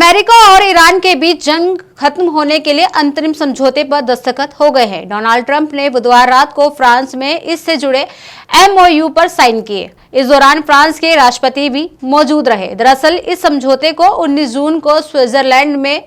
America और Iran के बीच जंग खत्म होने के लिए अंतरिम समझौते पर दस्तखत हो गए हैं। डोनाल्ड ट्रंप ने बुधवार रात को फ्रांस में इससे जुड़े MOU पर साइन किए। इस दौरान फ्रांस के राष्ट्रपति भी मौजूद रहे। दरअसल इस समझौते को 19 जून को स्विट्जरलैंड में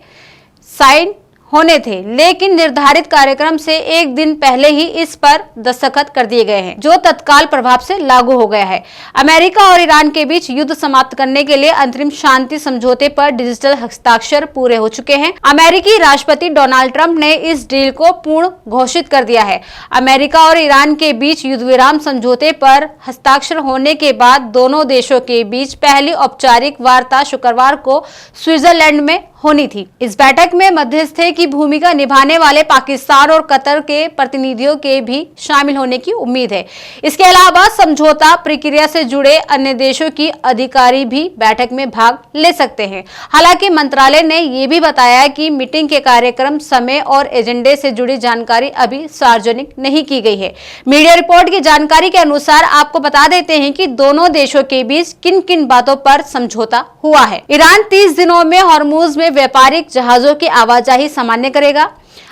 साइन होने थे, लेकिन निर्धारित कार्यक्रम से एक दिन पहले ही इस पर दस्तखत कर दिए गए हैं, जो तत्काल प्रभाव से लागू हो गया है। अमेरिका और ईरान के बीच युद्ध समाप्त करने के लिए अंतरिम शांति समझौते पर डिजिटल हस्ताक्षर पूरे हो चुके हैं। अमेरिकी राष्ट्रपति डोनाल्ड ट्रंप ने इस डील को पूर्ण घोषित कर दिया है। अमेरिका और ईरान के बीच युद्ध विराम समझौते पर हस्ताक्षर होने के बाद दोनों देशों के बीच पहली औपचारिक वार्ता शुक्रवार को स्विट्जरलैंड में होनी थी। इस बैठक में मध्यस्थता की भूमिका निभाने वाले पाकिस्तान और कतर के प्रतिनिधियों के भी शामिल होने की उम्मीद है। इसके अलावा समझौता प्रक्रिया से जुड़े अन्य देशों की अधिकारी भी बैठक में भाग ले सकते हैं। हालांकि मंत्रालय ने यह भी बताया कि मीटिंग के कार्यक्रम, समय और एजेंडे से जुड़ी जानकारी अभी सार्वजनिक नहीं की गई है। मीडिया रिपोर्ट की जानकारी के अनुसार आपको बता देते हैं कि दोनों देशों के बीच किन किन बातों पर समझौता हुआ है। ईरान 30 दिनों में हॉर्मुज में व्यापारिक जहाजों की आवाजाही सामान्य करेगा।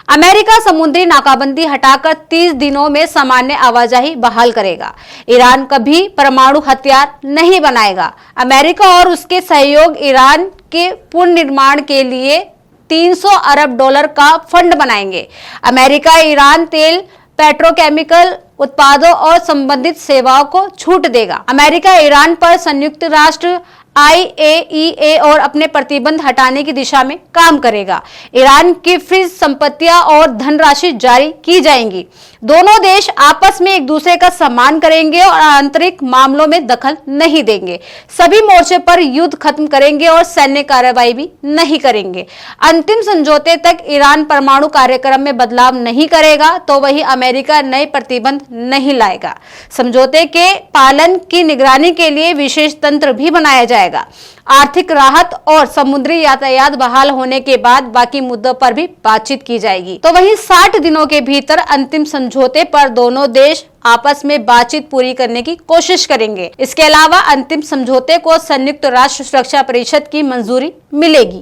अमेरिका समुद्री नाकाबंदी हटाकर 30 दिनों में सामान्य आवाजाही बहाल करेगा। ईरान कभी परमाणु हथियार नहीं बनाएगा। अमेरिका और उसके सहयोग ईरान के पुनर्निर्माण के लिए $300 अरब का फंड बनाएंगे। अमेरिका ईरान तेल, पेट्रोकेमिकल उत्पादों और संबंधित सेवाओं को छूट देगा। अमेरिका ईरान पर संयुक्त राष्ट्र IAEA और अपने प्रतिबंध हटाने की दिशा में काम करेगा। ईरान की फ्रीज संपत्तियां और धनराशि जारी की जाएंगी। दोनों देश आपस में एक दूसरे का सम्मान करेंगे और आंतरिक मामलों में दखल नहीं देंगे। सभी मोर्चे पर युद्ध खत्म करेंगे और सैन्य कार्रवाई भी नहीं करेंगे। अंतिम समझौते तक ईरान परमाणु कार्यक्रम में बदलाव नहीं करेगा तो वही अमेरिका नए प्रतिबंध नहीं लाएगा। समझौते के पालन की निगरानी के लिए विशेष तंत्र भी बनाया जाएगा। आर्थिक राहत और समुद्री यातायात बहाल होने के बाद बाकी मुद्दों पर भी बातचीत की जाएगी। तो वहीं 60 दिनों के भीतर अंतिम समझौते पर दोनों देश आपस में बातचीत पूरी करने की कोशिश करेंगे। इसके अलावा अंतिम समझौते को संयुक्त राष्ट्र सुरक्षा परिषद की मंजूरी मिलेगी।